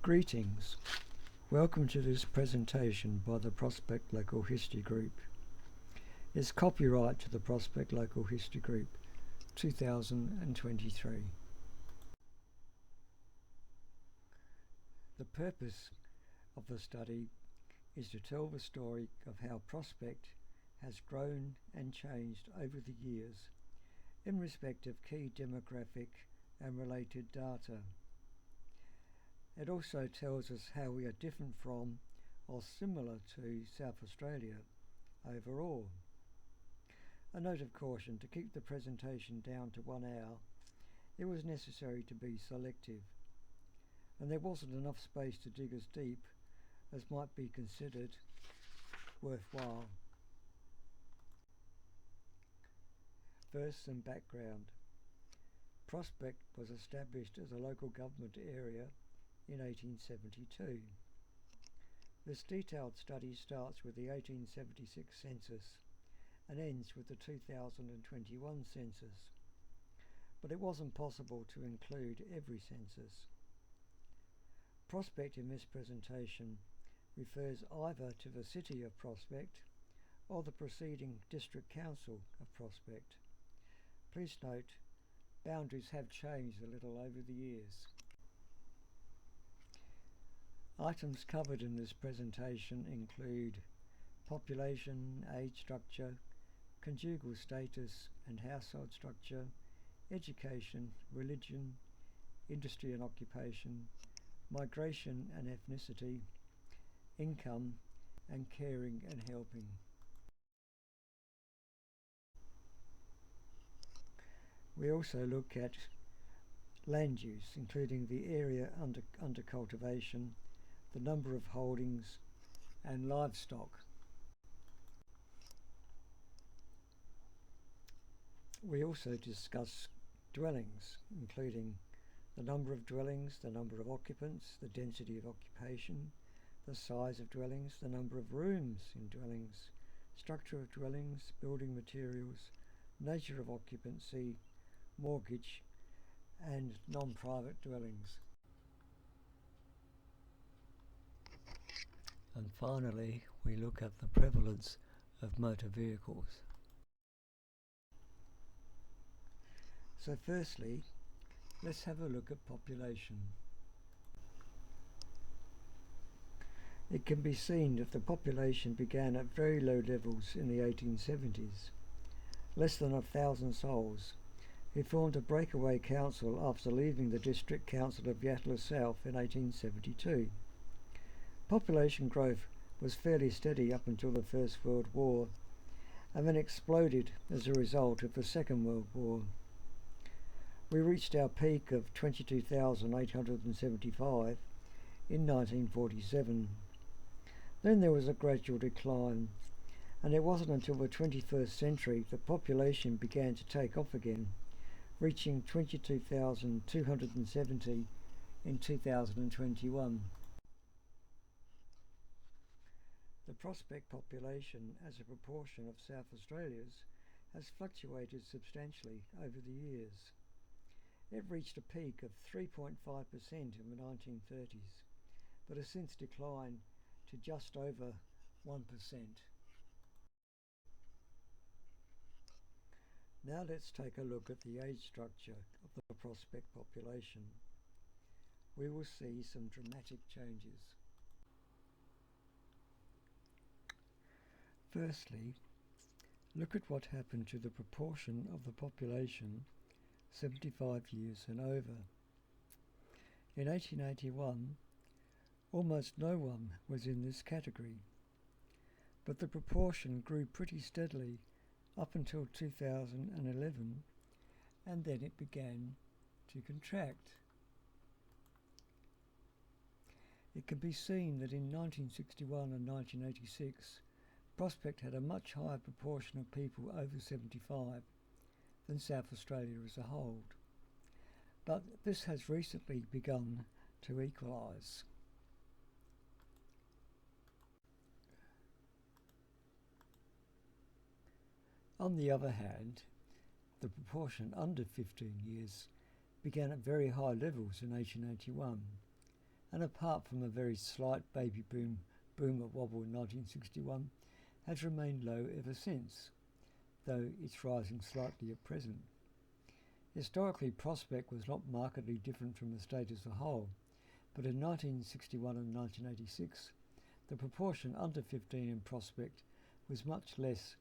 Greetings. Welcome to this presentation by the Prospect Local History Group. It's copyright to the Prospect Local History Group 2023. The purpose of the study is to tell the story of how Prospect has grown and changed over the years in respect of key demographic and related data. It also tells us how we are different from or similar to South Australia overall. A note of caution: to keep the presentation down to 1 hour, it was necessary to be selective, and there wasn't enough space to dig as deep as might be considered worthwhile. First, some background. Prospect was established as a local government area in 1872. This detailed study starts with the 1876 census and ends with the 2021 census, but it wasn't possible to include every census. Prospect in this presentation refers either to the City of Prospect or the preceding District Council of Prospect. Please note, boundaries have changed a little over the years. Items covered in this presentation include population, age structure, conjugal status and household structure, education, religion, industry and occupation, migration and ethnicity, income, and caring and helping. We also look at land use, including the area under cultivation, the number of holdings, and livestock. We also discuss dwellings, including the number of dwellings, the number of occupants, the density of occupation, the size of dwellings, the number of rooms in dwellings, structure of dwellings, building materials, nature of occupancy, mortgage, and non-private dwellings. And finally, we look at the prevalence of motor vehicles. So firstly, let's have a look at population. It can be seen that the population began at very low levels in the 1870s, less than 1,000 souls, who formed a breakaway council after leaving the District Council of Yatala South in 1872. Population growth was fairly steady up until the First World War, and then exploded as a result of the Second World War. We reached our peak of 22,875 in 1947. Then there was a gradual decline, and it wasn't until the 21st century that population began to take off again, reaching 22,270 in 2021. The Prospect population as a proportion of South Australia's has fluctuated substantially over the years. It reached a peak of 3.5% in the 1930s, but has since declined to just over 1%. Now let's take a look at the age structure of the Prospect population. We will see some dramatic changes. Firstly, look at what happened to the proportion of the population 75 years and over. In 1881, almost no one was in this category, but the proportion grew pretty steadily up until 2011, and then it began to contract. It can be seen that in 1961 and 1986, Prospect had a much higher proportion of people over 75 than South Australia as a whole, but this has recently begun to equalise. On the other hand, the proportion under 15 years began at very high levels in 1881, and apart from a very slight baby boomer wobble in 1961, has remained low ever since, though it's rising slightly at present. Historically, Prospect was not markedly different from the state as a whole, but in 1961 and 1986, the proportion under 15 in Prospect was much less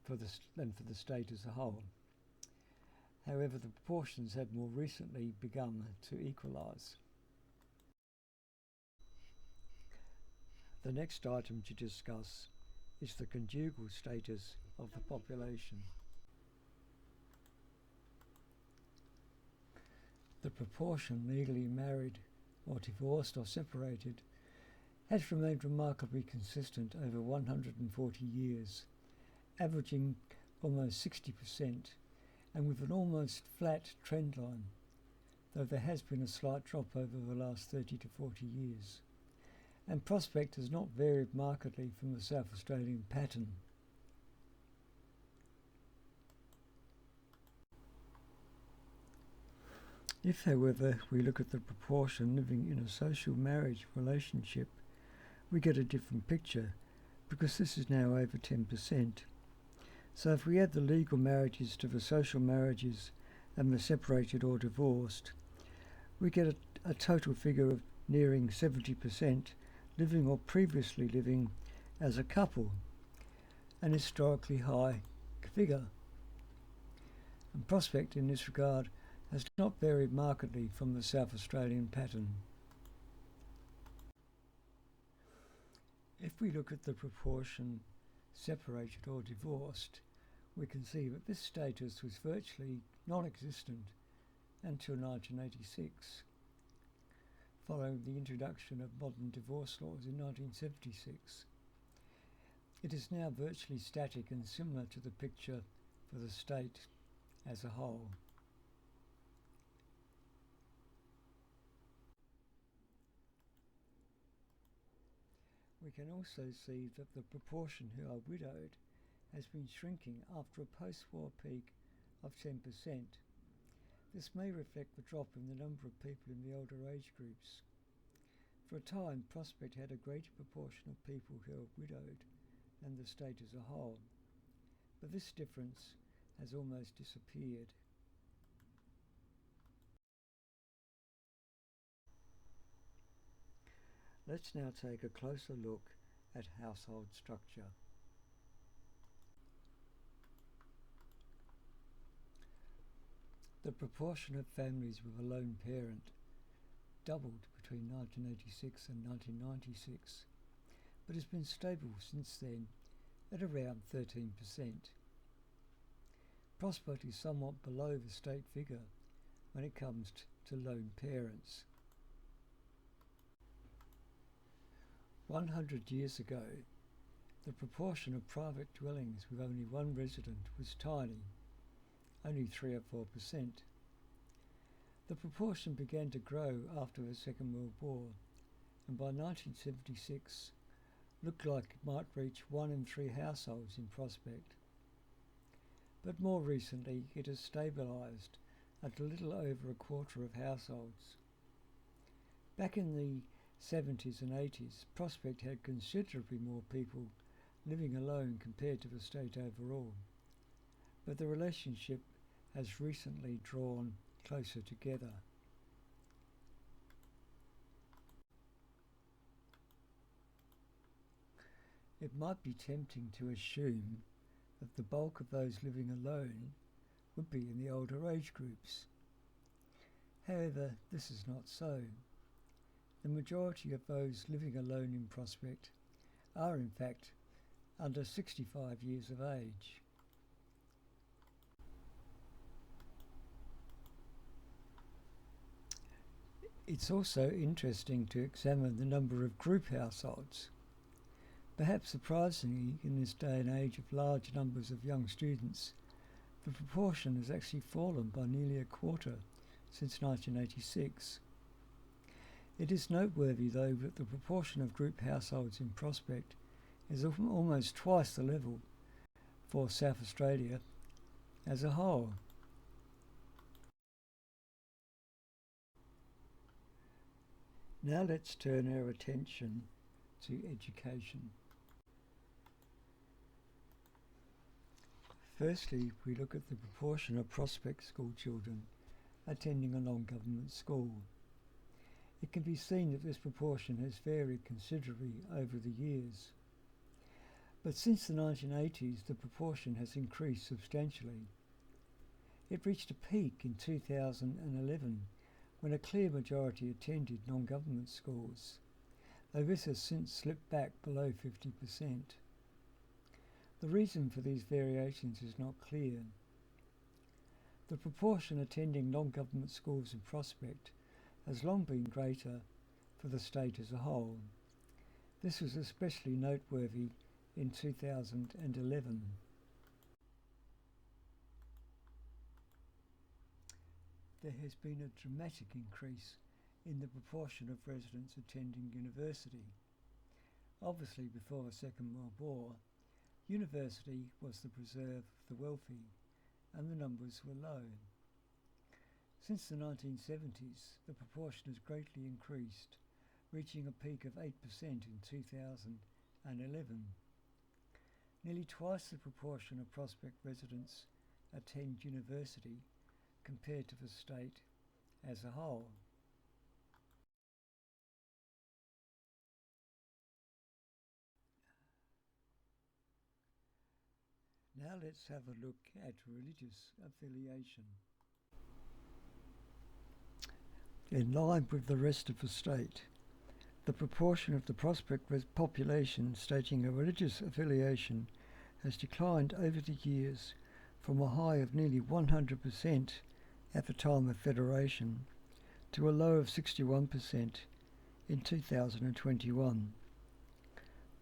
than for the state as a whole. However, the proportions have more recently begun to equalise. The next item to discuss is the conjugal status of the population. The proportion legally married or divorced or separated has remained remarkably consistent over 140 years, averaging almost 60% and with an almost flat trend line, though there has been a slight drop over the last 30 to 40 years. And Prospect has not varied markedly from the South Australian pattern. If, however, we look at the proportion living in a social marriage relationship, we get a different picture, because this is now over 10%. So if we add the legal marriages to the social marriages and the separated or divorced, we get a total figure of nearing 70% living or previously living as a couple, an historically high figure. And Prospect in this regard has not varied markedly from the South Australian pattern. If we look at the proportion separated or divorced, we can see that this status was virtually non-existent until 1986, following the introduction of modern divorce laws in 1976. It is now virtually static and similar to the picture for the state as a whole. We can also see that the proportion who are widowed has been shrinking after a post-war peak of 10%. This may reflect the drop in the number of people in the older age groups. For a time, Prospect had a greater proportion of people who are widowed than the state as a whole, but this difference has almost disappeared. Let's now take a closer look at household structure. The proportion of families with a lone parent doubled between 1986 and 1996, but has been stable since then at around 13%. Prospect is somewhat below the state figure when it comes to lone parents. 100 years ago, the proportion of private dwellings with only one resident was tiny, only 3 or 4%. The proportion began to grow after the Second World War, and by 1976 looked like it might reach 1 in 3 households in Prospect. But more recently it has stabilised at a little over a quarter of households. Back in the 70s and 80s, Prospect had considerably more people living alone compared to the state overall, but the relationship has recently drawn closer together. It might be tempting to assume that the bulk of those living alone would be in the older age groups. However, this is not so. The majority of those living alone in Prospect are in fact under 65 years of age. It's also interesting to examine the number of group households. Perhaps surprisingly, in this day and age of large numbers of young students, the proportion has actually fallen by nearly a quarter since 1986. It is noteworthy, though, that the proportion of group households in Prospect is almost twice the level for South Australia as a whole. Now let's turn our attention to education. Firstly, we look at the proportion of Prospect school children attending a non-government school. It can be seen that this proportion has varied considerably over the years. But since the 1980s, the proportion has increased substantially. It reached a peak in 2011, when a clear majority attended non-government schools, though this has since slipped back below 50%. The reason for these variations is not clear. The proportion attending non-government schools in Prospect has long been greater for the state as a whole. This was especially noteworthy in 2011. There has been a dramatic increase in the proportion of residents attending university. Obviously, before the Second World War, university was the preserve of the wealthy, and the numbers were low. Since the 1970s, the proportion has greatly increased, reaching a peak of 8% in 2011. Nearly twice the proportion of Prospect residents attend university compared to the state as a whole. Now let's have a look at religious affiliation. In line with the rest of the state, the proportion of the Prospect population stating a religious affiliation has declined over the years from a high of nearly 100% at the time of federation to a low of 61% in 2021.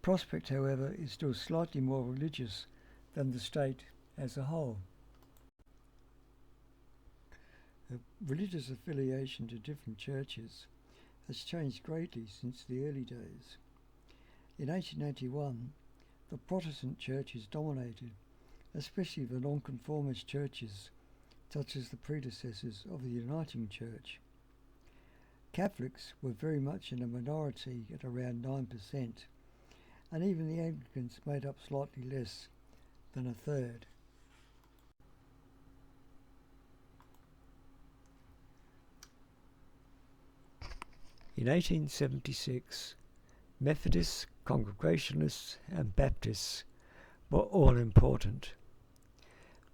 Prospect, however, is still slightly more religious than the state as a whole. The religious affiliation to different churches has changed greatly since the early days. In 1881, the Protestant churches dominated, especially the nonconformist churches, such as the predecessors of the Uniting Church. Catholics were very much in a minority at around 9%, and even the Anglicans made up slightly less than a third. In 1876, Methodists, Congregationalists and Baptists were all important.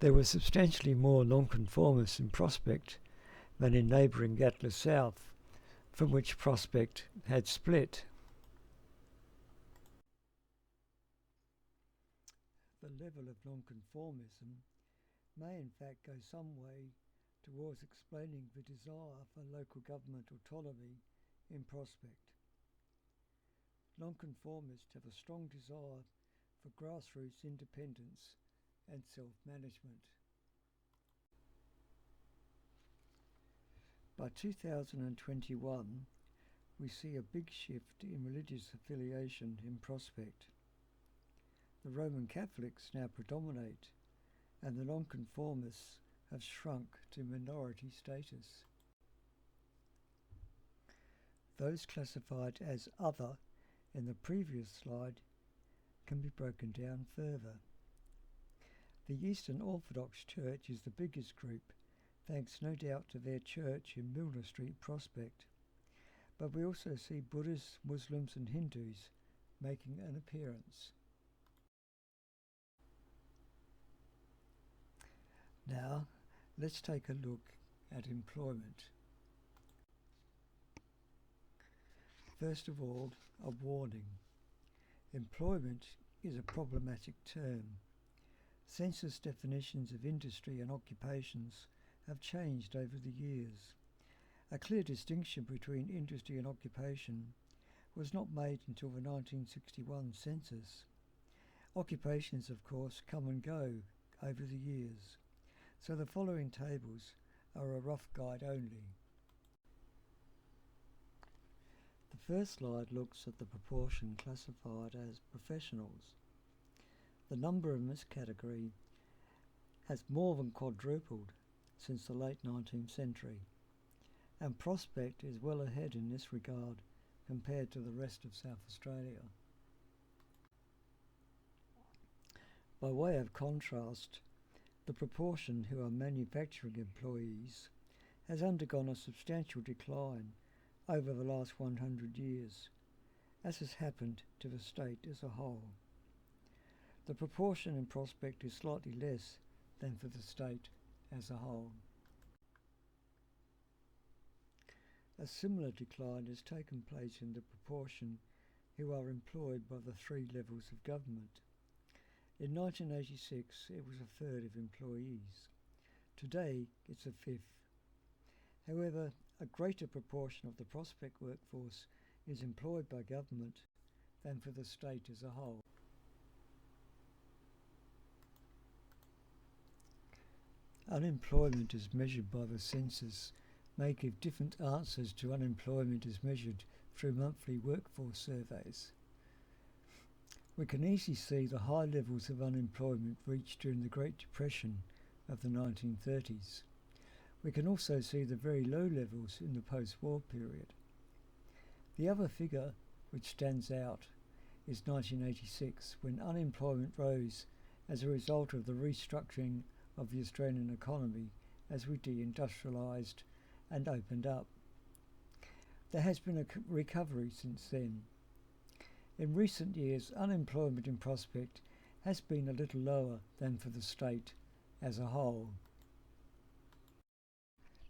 There were substantially more nonconformists in Prospect than in neighbouring Gatless South, from which Prospect had split. The level of nonconformism may in fact go some way towards explaining the desire for local government autonomy in Prospect. Nonconformists have a strong desire for grassroots independence and self-management. By 2021, we see a big shift in religious affiliation in Prospect. The Roman Catholics now predominate, and the nonconformists have shrunk to minority status. Those classified as other in the previous slide can be broken down further. The Eastern Orthodox Church is the biggest group, thanks no doubt to their church in Milner Street, Prospect. But we also see Buddhists, Muslims and Hindus making an appearance. Now, let's take a look at employment. First of all, a warning. Employment is a problematic term. Census definitions of industry and occupations have changed over the years. A clear distinction between industry and occupation was not made until the 1961 census. Occupations, of course, come and go over the years, so the following tables are a rough guide only. The first slide looks at the proportion classified as professionals. The number in this category has more than quadrupled since the late 19th century, and Prospect is well ahead in this regard compared to the rest of South Australia. By way of contrast, the proportion who are manufacturing employees has undergone a substantial decline over the last 100 years, as has happened to the state as a whole. The proportion in Prospect is slightly less than for the state as a whole. A similar decline has taken place in the proportion who are employed by the three levels of government. In 1986, it was a third of employees. Today, it's a fifth. However, a greater proportion of the Prospect workforce is employed by government than for the state as a whole. Unemployment as measured by the census may give different answers to unemployment as measured through monthly workforce surveys. We can easily see the high levels of unemployment reached during the Great Depression of the 1930s. We can also see the very low levels in the post-war period. The other figure which stands out is 1986, when unemployment rose as a result of the restructuring of the Australian economy as we deindustrialised and opened up. There has been a recovery since then. In recent years, unemployment in Prospect has been a little lower than for the state as a whole.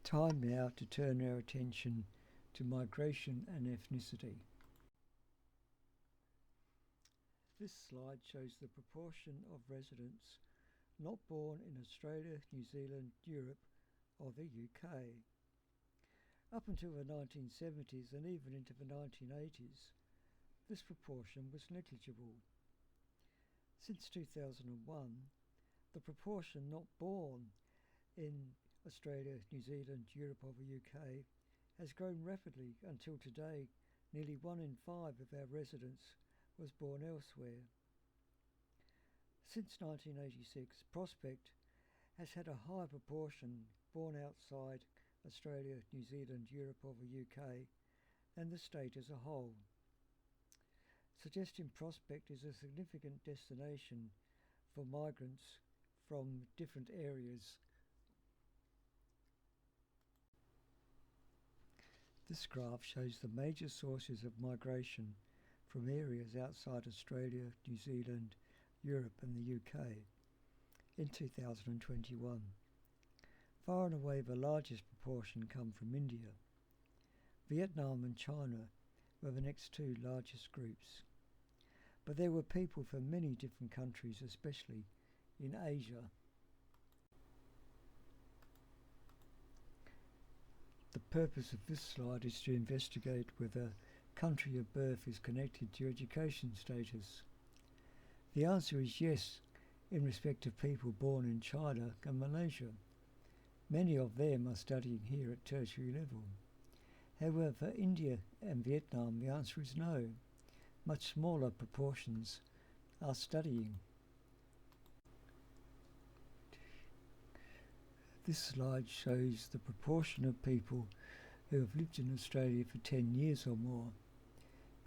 Time now to turn our attention to migration and ethnicity. This slide shows the proportion of residents not born in Australia, New Zealand, Europe or the UK. Up until the 1970s and even into the 1980s, this proportion was negligible. Since 2001, the proportion not born in Australia, New Zealand, Europe or the UK has grown rapidly until today nearly 1 in 5 of our residents was born elsewhere. Since 1986, Prospect has had a higher proportion born outside Australia, New Zealand, Europe or the UK than the state as a whole, suggesting Prospect is a significant destination for migrants from different areas. This graph shows the major sources of migration from areas outside Australia, New Zealand, Europe and the UK in 2021. Far and away the largest proportion come from India. Vietnam and China were the next two largest groups. But there were people from many different countries, especially in Asia. The purpose of this slide is to investigate whether country of birth is connected to education status. The answer is yes, in respect of people born in China and Malaysia. Many of them are studying here at tertiary level. However, for India and Vietnam, the answer is no. Much smaller proportions are studying. This slide shows the proportion of people who have lived in Australia for 10 years or more.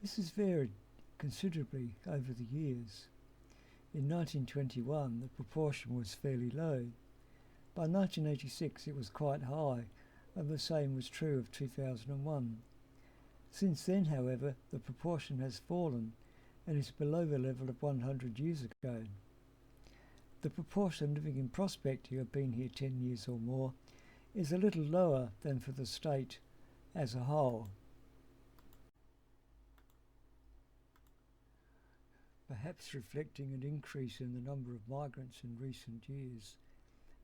This has varied considerably over the years. In 1921, the proportion was fairly low. By 1986, it was quite high, and the same was true of 2001. Since then, however, the proportion has fallen and is below the level of 100 years ago. The proportion living in Prospect who have been here 10 years or more is a little lower than for the state as a whole. Perhaps reflecting an increase in the number of migrants in recent years,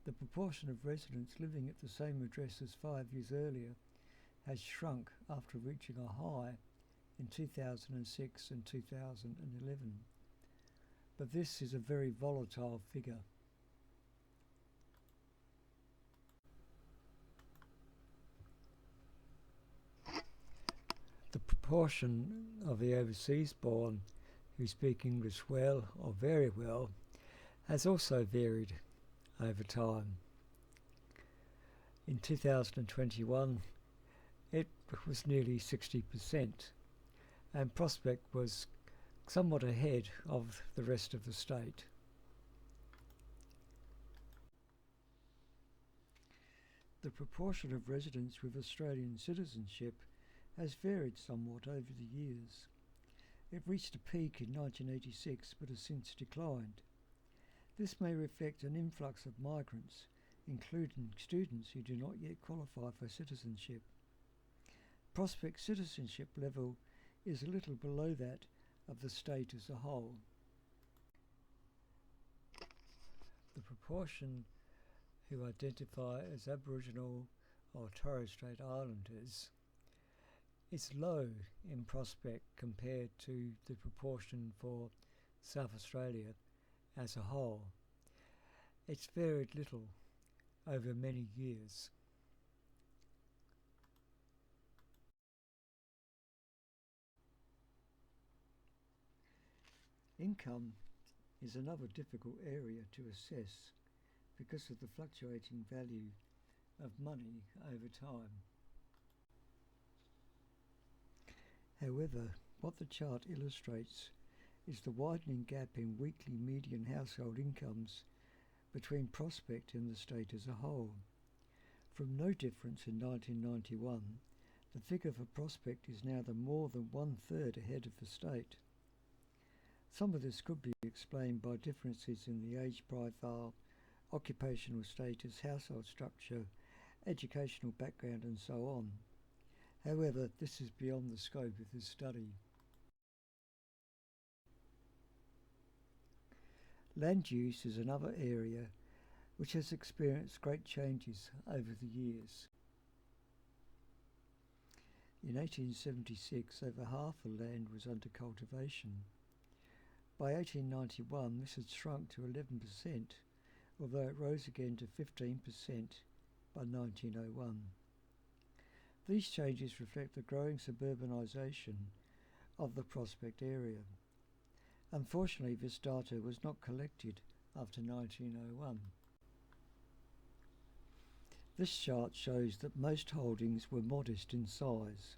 the proportion of residents living at the same address as 5 years earlier has shrunk after reaching a high in 2006 and 2011. But this is a very volatile figure. The proportion of the overseas born who speak English well or very well has also varied over time. In 2021, it was nearly 60%. and Prospect was somewhat ahead of the rest of the state. The proportion of residents with Australian citizenship has varied somewhat over the years. It reached a peak in 1986 but has since declined. This may reflect an influx of migrants, including students who do not yet qualify for citizenship. Prospect citizenship level is a little below that of the state as a whole. The proportion who identify as Aboriginal or Torres Strait Islanders is low in Prospect compared to the proportion for South Australia as a whole. It's varied little over many years. Income is another difficult area to assess because of the fluctuating value of money over time. However, what the chart illustrates is the widening gap in weekly median household incomes between Prospect and the state as a whole. From no difference in 1991, the figure for Prospect is now more than 1/3 ahead of the state. Some of this could be explained by differences in the age profile, occupational status, household structure, educational background and so on. However, this is beyond the scope of this study. Land use is another area which has experienced great changes over the years. In 1876, over half the land was under cultivation. By 1891, this had shrunk to 11%, although it rose again to 15% by 1901. These changes reflect the growing suburbanisation of the Prospect area. Unfortunately, this data was not collected after 1901. This chart shows that most holdings were modest in size.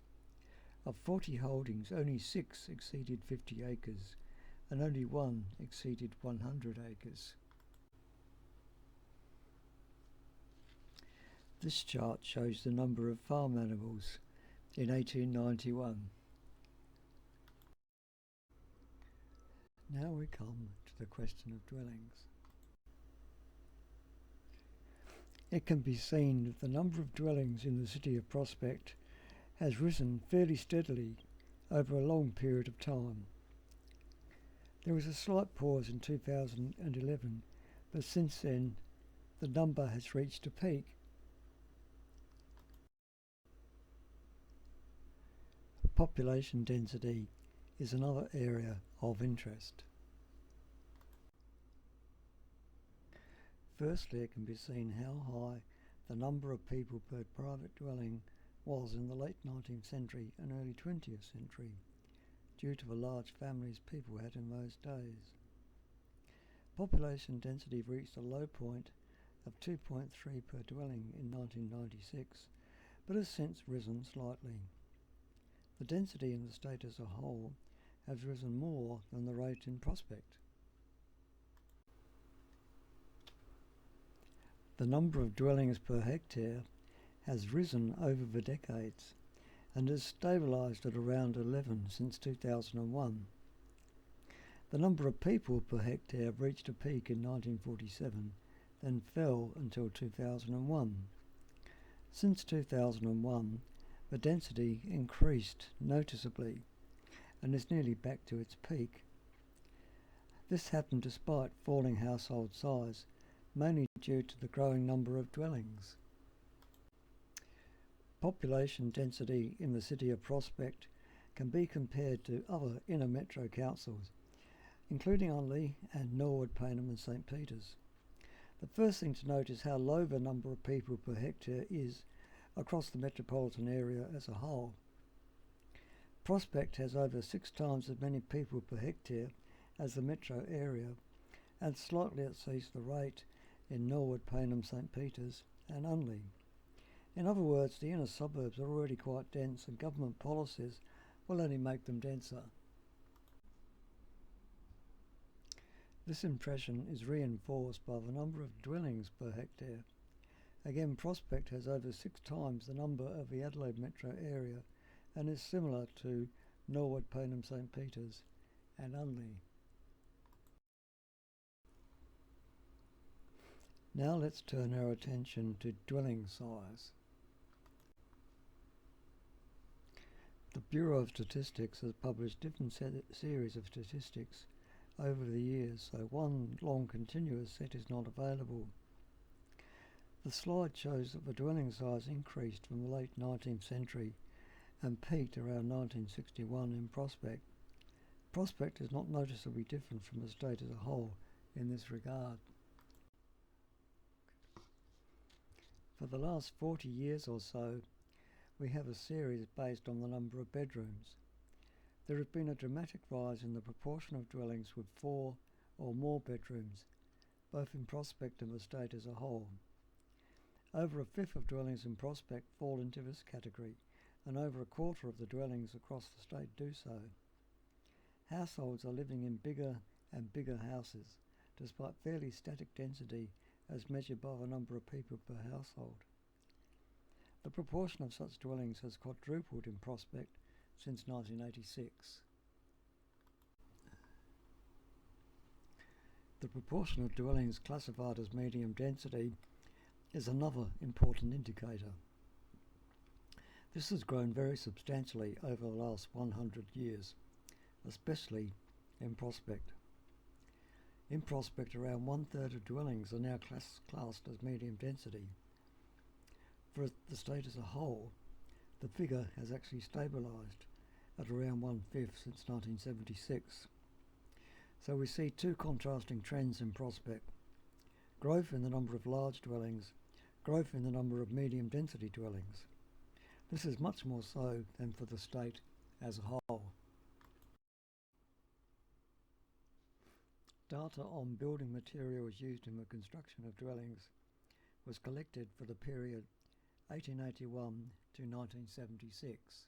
Of 40 holdings, only 6 exceeded 50 acres, and only 1 exceeded 100 acres. This chart shows the number of farm animals in 1891. Now we come to the question of dwellings. It can be seen that the number of dwellings in the city of Prospect has risen fairly steadily over a long period of time. There was a slight pause in 2011, but since then the number has reached a peak. Population density is another area of interest. Firstly, it can be seen how high the number of people per private dwelling was in the late 19th century and early 20th century, due to the large families people had in those days. Population density reached a low point of 2.3 per dwelling in 1996, but has since risen slightly. The density in the state as a whole has risen more than the rate in Prospect. The number of dwellings per hectare has risen over the decades and has stabilised at around 11 since 2001. The number of people per hectare reached a peak in 1947, then fell until 2001. Since 2001, the density increased noticeably and is nearly back to its peak. This happened despite falling household size, mainly due to the growing number of dwellings. Population density in the city of Prospect can be compared to other inner metro councils, including Unley and Norwood, Payneham and St Peters. The first thing to note is how low the number of people per hectare is across the metropolitan area as a whole. Prospect has over 6 times as many people per hectare as the metro area, and slightly exceeds the rate in Norwood, Payneham, St Peters and Unley. In other words, the inner suburbs are already quite dense, and government policies, will only make them denser. This impression is reinforced by the number of dwellings per hectare. Again, Prospect has over 6 times the number of the Adelaide metro area and is similar to Norwood, Payneham, St Peters and Unley. Now let's turn our attention to dwelling size. The Bureau of Statistics has published different series of statistics over the years, so one long continuous set is not available. The slide shows that the dwelling size increased from the late 19th century and peaked around 1961 in Prospect. Prospect is not noticeably different from the state as a whole in this regard. For the last 40 years or so, we have a series based on the number of bedrooms. There has been a dramatic rise in the proportion of dwellings with 4 or more bedrooms, both in Prospect and the state as a whole. Over a fifth of dwellings in Prospect fall into this category, and over a quarter of the dwellings across the state do so. Households are living in bigger and bigger houses, despite fairly static density as measured by the number of people per household. The proportion of such dwellings has quadrupled in Prospect since 1986. The proportion of dwellings classified as medium density is another important indicator. This has grown very substantially over the last 100 years, especially in Prospect. In Prospect, around 1/3 of dwellings are now classed as medium density. For the state as a whole, the figure has actually stabilised at around 1/5 since 1976. So we see 2 contrasting trends in Prospect: growth in the number of large dwellings, growth in the number of medium density dwellings. This is much more so than for the state as a whole. Data on building materials used in the construction of dwellings was collected for the period 1881 to 1976.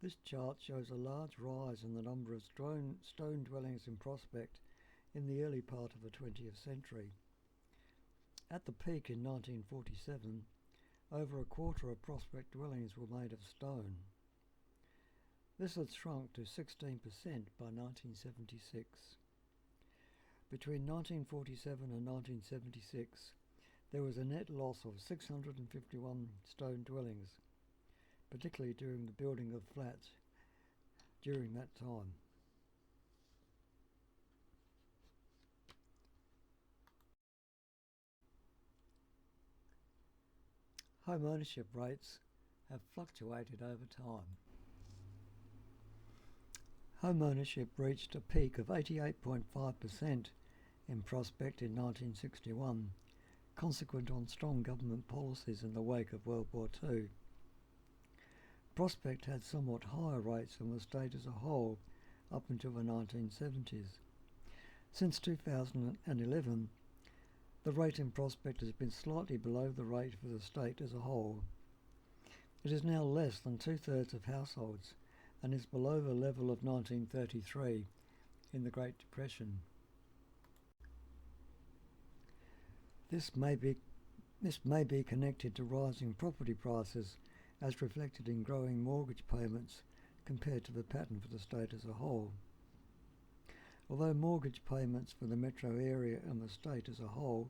This chart shows a large rise in the number of stone dwellings in Prospect in the early part of the 20th century. At the peak in 1947, over a quarter of Prospect dwellings were made of stone. This had shrunk to 16% by 1976. Between 1947 and 1976, there was a net loss of 651 stone dwellings, particularly during the building of flats during that time. Home ownership rates have fluctuated over time. Home ownership reached a peak of 88.5% in Prospect in 1961, consequent on strong government policies in the wake of World War II. Prospect had somewhat higher rates than the state as a whole up until the 1970s. Since 2011, the rate in Prospect has been slightly below the rate for the state as a whole. It is now less than 2/3 of households and is below the level of 1933 in the Great Depression. This may be connected to rising property prices as reflected in growing mortgage payments compared to the pattern for the state as a whole. Although mortgage payments for the metro area and the state as a whole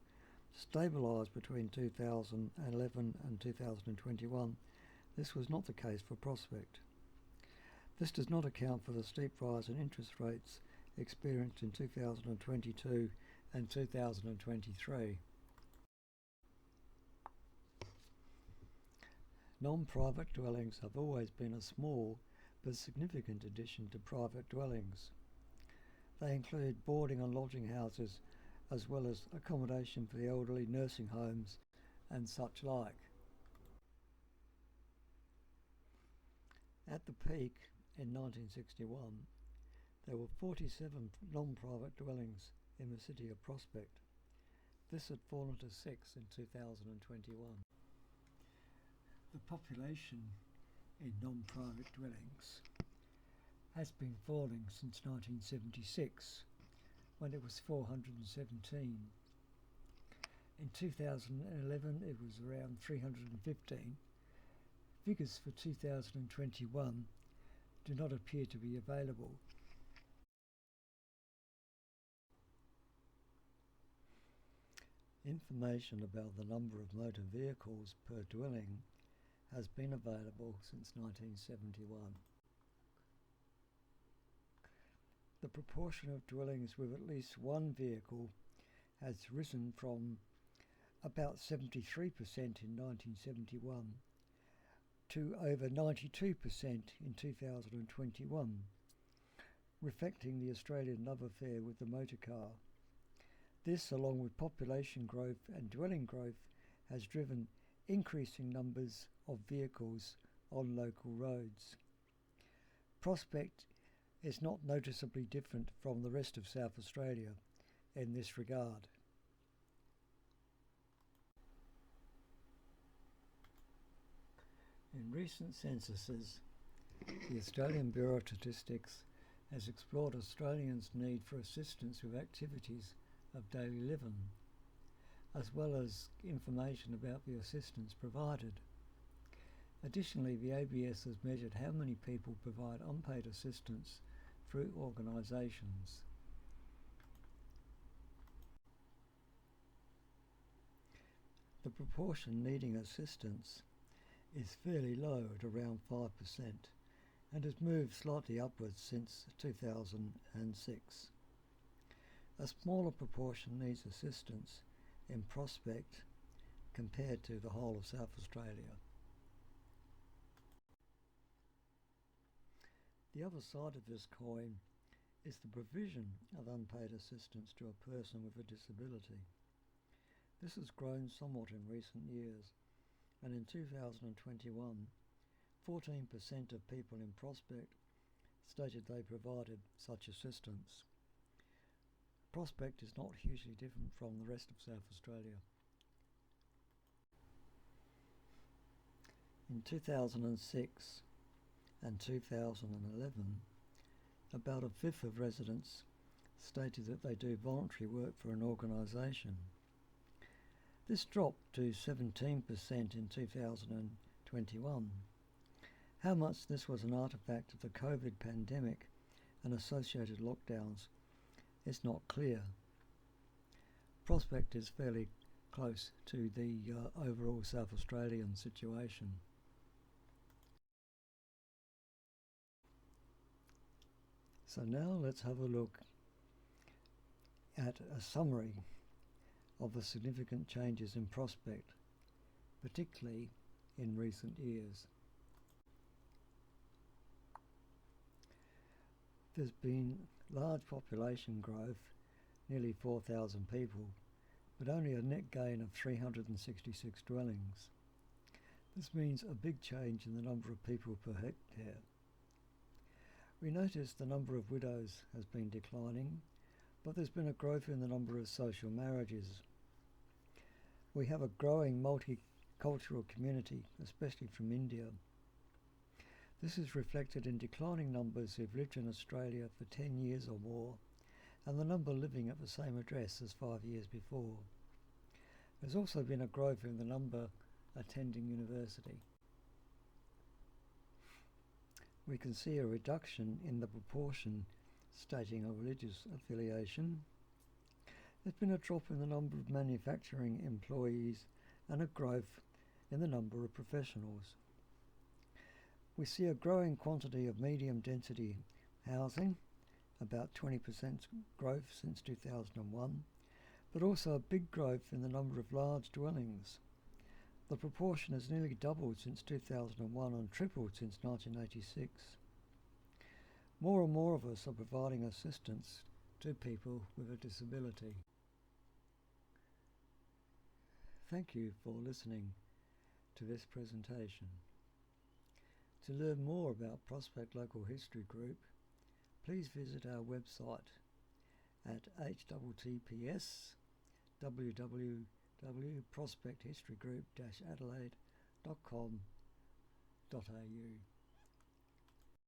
stabilised between 2011 and 2021, this was not the case for Prospect. This does not account for the steep rise in interest rates experienced in 2022 and 2023. Non-private dwellings have always been a small but significant addition to private dwellings. They include boarding and lodging houses, as well as accommodation for the elderly, nursing homes and such like. At the peak in 1961, there were 47 non-private dwellings in the city of Prospect. This had fallen to 6 in 2021. The population in non-private dwellings has been falling since 1976, when it was 417. In 2011 it was around 315. Figures for 2021 do not appear to be available. Information about the number of motor vehicles per dwelling has been available since 1971. The proportion of dwellings with at least one vehicle has risen from about 73% in 1971 to over 92% in 2021, reflecting the Australian love affair with the motor car. This, along with population growth and dwelling growth, has driven increasing numbers of vehicles on local roads. Prospect is not noticeably different from the rest of South Australia in this regard. In recent censuses, the Australian Bureau of Statistics has explored Australians' need for assistance with activities of daily living, as well as information about the assistance provided. Additionally, the ABS has measured how many people provide unpaid assistance through organisations. The proportion needing assistance is fairly low at around 5% and has moved slightly upwards since 2006. A smaller proportion needs assistance in Prospect compared to the whole of South Australia. The other side of this coin is the provision of unpaid assistance to a person with a disability. This has grown somewhat in recent years, and in 2021, 14% of people in Prospect stated they provided such assistance. Prospect is not hugely different from the rest of South Australia. In 2006 and 2011, about a fifth of residents stated that they do voluntary work for an organisation. This dropped to 17% in 2021. How much this was an artefact of the COVID pandemic and associated lockdowns is not clear. Prospect is fairly close to the overall South Australian situation. So now let's have a look at a summary of the significant changes in Prospect, particularly in recent years. There's been large population growth, nearly 4,000 people, but only a net gain of 366 dwellings. This means a big change in the number of people per hectare. We notice the number of widows has been declining, but there's been a growth in the number of social marriages. We have a growing multicultural community, especially from India. This is reflected in declining numbers who've lived in Australia for 10 years or more, and the number living at the same address as 5 years before. There's also been a growth in the number attending university. We can see a reduction in the proportion stating a religious affiliation. There's been a drop in the number of manufacturing employees and a growth in the number of professionals. We see a growing quantity of medium density housing, about 20% growth since 2001, but also a big growth in the number of large dwellings. The proportion has nearly doubled since 2001 and tripled since 1986. More and more of us are providing assistance to people with a disability. Thank you for listening to this presentation. To learn more about Prospect Local History Group, please visit our website at https://www.prospecthistorygroup-adelaide.com.au.